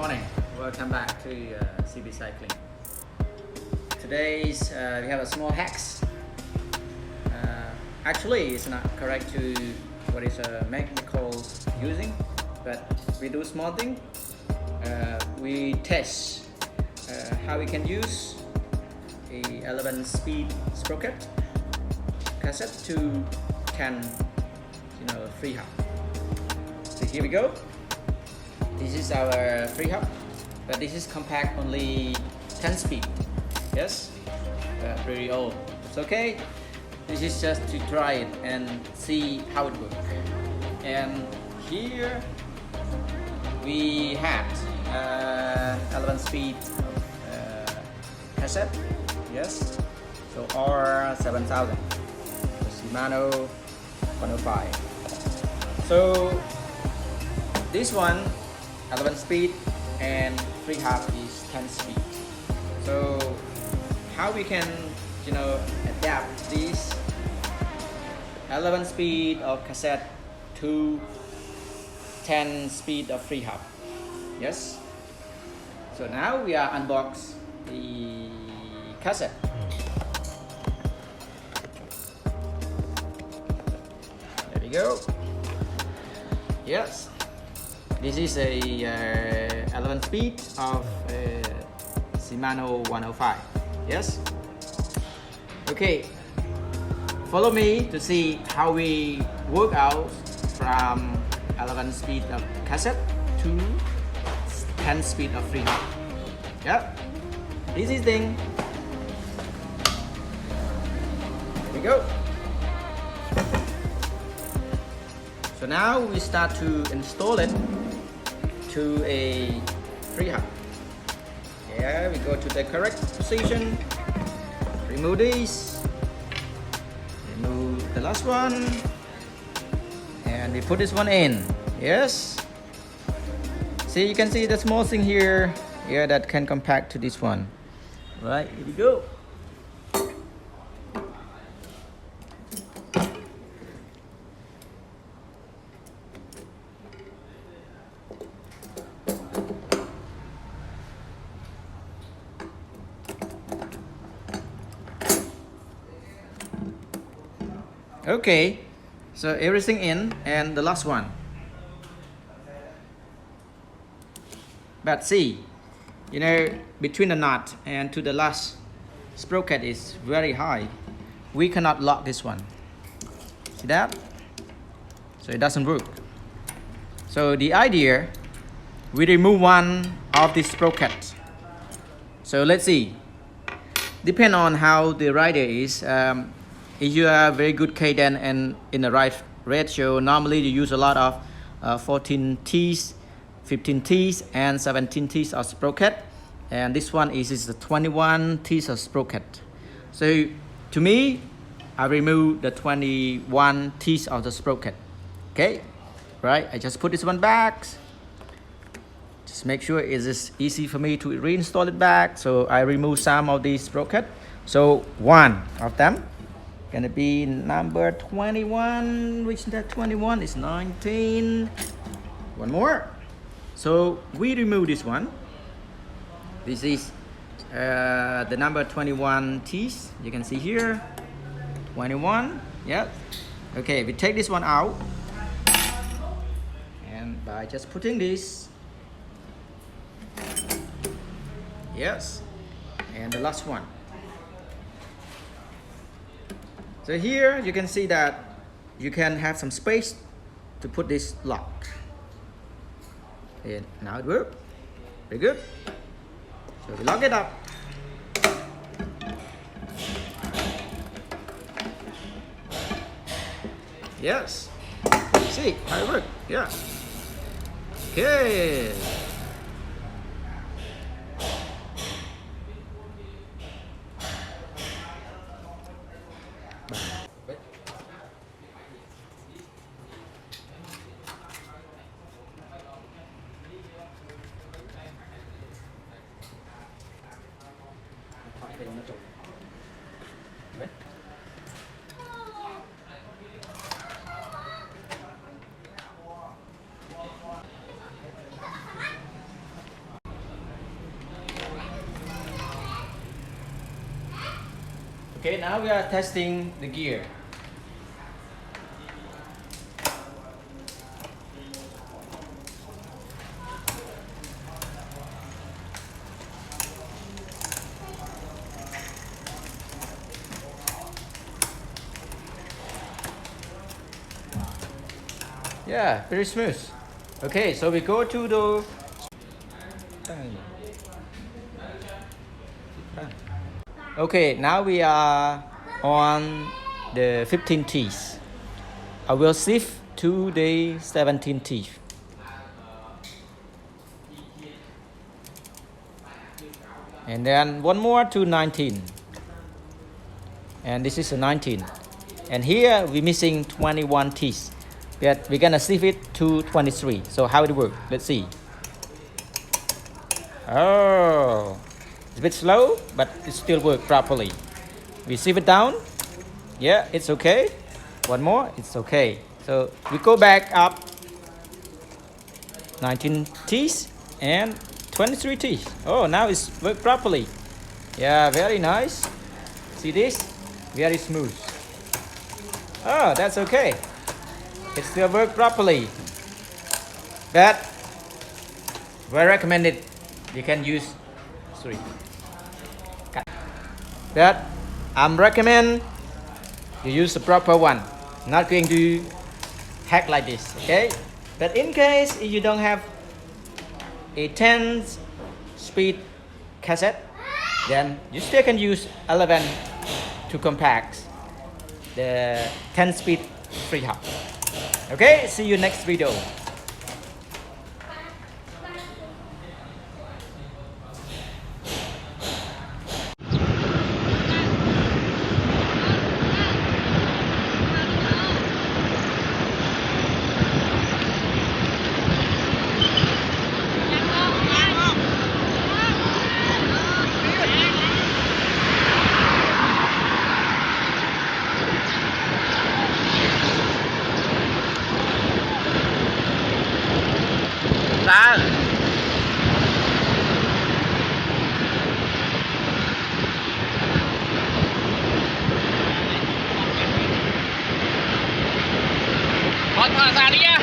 morning, welcome back to CB Cycling. Today's we have a small hacks. Actually it's not correct to what is mechanical using, but we do small thing. We test how we can use a 11-speed sprocket cassette to can free hub. So here we go. This is our free hub, but this is compact, only 10 speed. Yes, pretty old. It's okay. This is just to try it and see how it works. And here we had 11-speed cassette. Yes, so R7000, Shimano 105. So this one 11 speed and free hub is 10 speed. So how we can adapt this 11 speed of cassette to 10 speed of free hub. Yes. So now we are unbox the cassette. There we go. Yes. This is a 11 speed of Shimano 105. Yes. Okay. Follow me to see how we work out from 11 speed of cassette to 10 speed of free hub. Yeah. This is thing. Here we go. So now we start to install it to a free hub. Yeah, we go to the correct position, remove this, remove the last one, and we put this one in. Yes, see, you can see the small thing here, yeah, that can compact to this one. Right, here we go. Okay, so everything in, and the last one. But see, between the nut and to the last sprocket is very high. We cannot lock this one. See that? So it doesn't work. So the idea, we remove one of the sprocket. So let's see. Depend on how the rider is. If you have very good cadence and in the right ratio, normally you use a lot of 14 T's, 15 T's, and 17 T's of sprocket. And this one is the 21 T's of sprocket. So to me, I remove the 21 T's of the sprocket. Okay, right? I just put this one back. Just make sure it is easy for me to reinstall it back. So I remove some of these sprocket. So one of them gonna be number 21, which that 21 is 19. One more. So we remove this one. This is the number 21 T's. You can see here, 21. Yeah. Okay, we take this one out, and by just putting this, yes, and the last one. So here you can see that you can have some space to put this lock. And now it works. Very good. So we lock it up. Yes. See how it works. Yeah. Okay. Okay, now we are testing the gear. Yeah, very smooth. Okay, so we go to the... Okay, now we are on the 15 teeth. I will shift to the 17 teeth. And then one more to 19. And this is a 19. And here we're missing 21 teeth. But we're gonna shift it to 23. So how it works? Let's see. Oh, it's a bit slow, but it still works properly. We shift it down. Yeah, it's okay. One more, it's okay. So we go back up 19 teeth and 23 teeth. Oh, now it's worked properly. Yeah, very nice. See this? Very smooth. Oh, that's okay. It still works properly. But very recommended. You can use but I'm recommend you use the proper one. Not going to hack like this, okay? But in case you don't have a 10-speed cassette, then you still can use 11 to compact the 10-speed free hub. Okay, see you next video. Ra Thôi thở ra đi nhá.